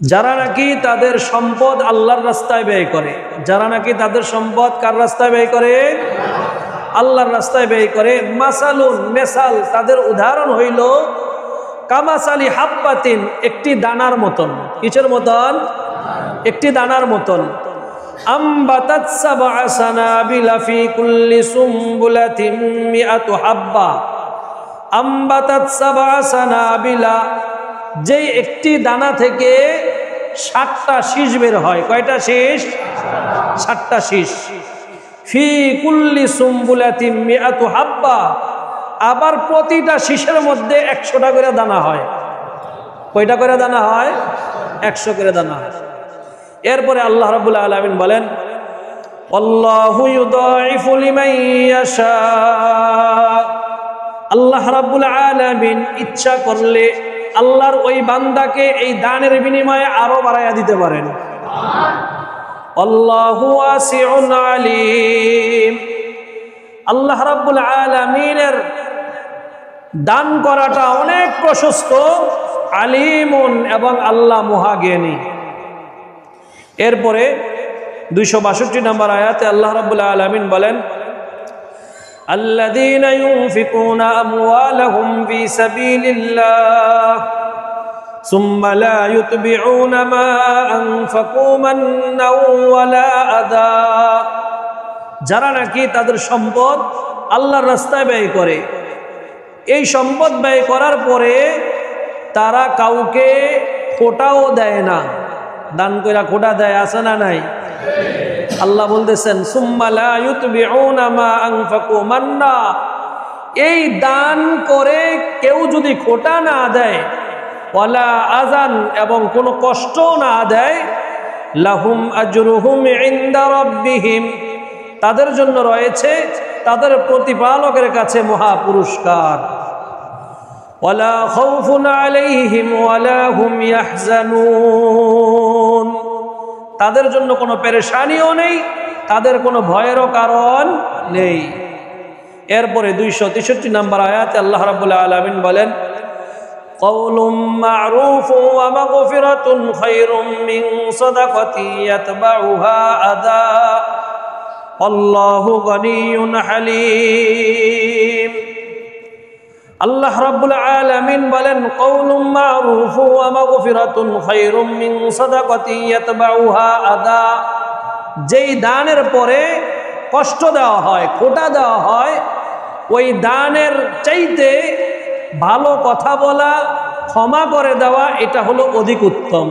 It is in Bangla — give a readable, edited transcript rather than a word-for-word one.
যারা নাকি তাদের সম্পদ আল্লাহর রাস্তায় ব্যয় করে, যারা নাকি তাদের সম্পদ কার রাস্তায় ব্যয় করে? আল্লাহর রাস্তায় ব্যয় করে। মাসালুন, মেসাল, তাদের উদাহরণ হইল কামাসালি হাব্বাতিন, একটি দানার মতন। কিসের মতন? একটি দানার মতন। আম্বাতাত সাবআ সানাবিলা ফি কুল্লি সুমবুলাতিন মিআতু হাব্বা। আম্বাতাত সাবআ সানাবিলা, যেই একটি দানা থেকে 7টা শীষ বের হয়। কয়টা শীষ? 7টা শীষ। ফি কুল্লি সুমবুলাতিন মিআতু হাব্বা, আবার প্রতিটা শীষের মধ্যে 100টা করে দানা হয়। কয়টা করে দানা হয়? 100 করে দানা হয়। এরপরে আল্লাহ রাব্বুল আলামিন বলেন, আল্লাহু ইউদাইফু লিমান ইয়াশা। আল্লাহ রাব্বুল আলামিন ইচ্ছা করলে আল্লাহর ওই বান্দাকে এই দানের বিনিময়ে আরো বাড়াইয়া দিতে পারেন। আল্লাহু ওয়াসিউন আলিম। আল্লাহ রাব্বুল আলামিনের দান করাটা অনেক প্রশস্ত, আলিমুন, এবং আল্লাহ মহাজ্ঞানী। এরপরে 262 নম্বর আয়াতে আল্লাহ রাব্বুল আলামিন বলেন, الذين ينفقون أموالهم في سبيل الله ثم لا يتبعون ما أنفقوا منا ولا أذى। যারা নাকি তাদের সম্পদ আল্লাহর রাস্তায় ব্যয় করে, এই সম্পদ ব্যয় করার পরে তারা কাউকে খোটাও দেয় না। দান কইরা খোটা দেয়, আছে না নাই? আল্লাহ বলতেছেন সুম্মা লা ইউতবিউনা মা আনফাকু মান্না, এই দান করে কেউ যদি খোটা না দেয়, ওয়ালা আযান, এবং কোনো কষ্ট না দেয়, লাহুম আজরুহুম ইনদা রাব্বিহিম, তাদের জন্য রয়েছে তাদের প্রতিপালকের কাছে মহা পুরস্কার। ওয়ালা খাউফুন আলাইহিম ওয়ালা হুম ইয়াহজানুন, তাদের জন্য কোনো পেরেশানিও নেই, তাদের কোনো ভয়েরও কারণ নেই। এরপরে 263 নম্বর আয়াতে আল্লাহ রাব্বুল আলামিন বলেন, কওলুম মা'রুফুন ওয়া মাগফিরাতুন খায়রুম মিন সাদাকাতিন ইয়াতবাউহা আযা আল্লাহু গনিয়্যুন হালিম। আল্লাহ রাব্বুল আলামিন বলেন, কওলুম মা'রুফুন ওয়া মাগফিরাতুন খায়রুম মিন সাদাকাতিন ইয়াতবাউহা আযা, যেই দানের পরে কষ্ট দেওয়া হয়, খোটা দেওয়া হয়, ওই দানের চাইতে ভালো কথা বলা, ক্ষমা করে দেওয়া, এটা হলো অধিক উত্তম।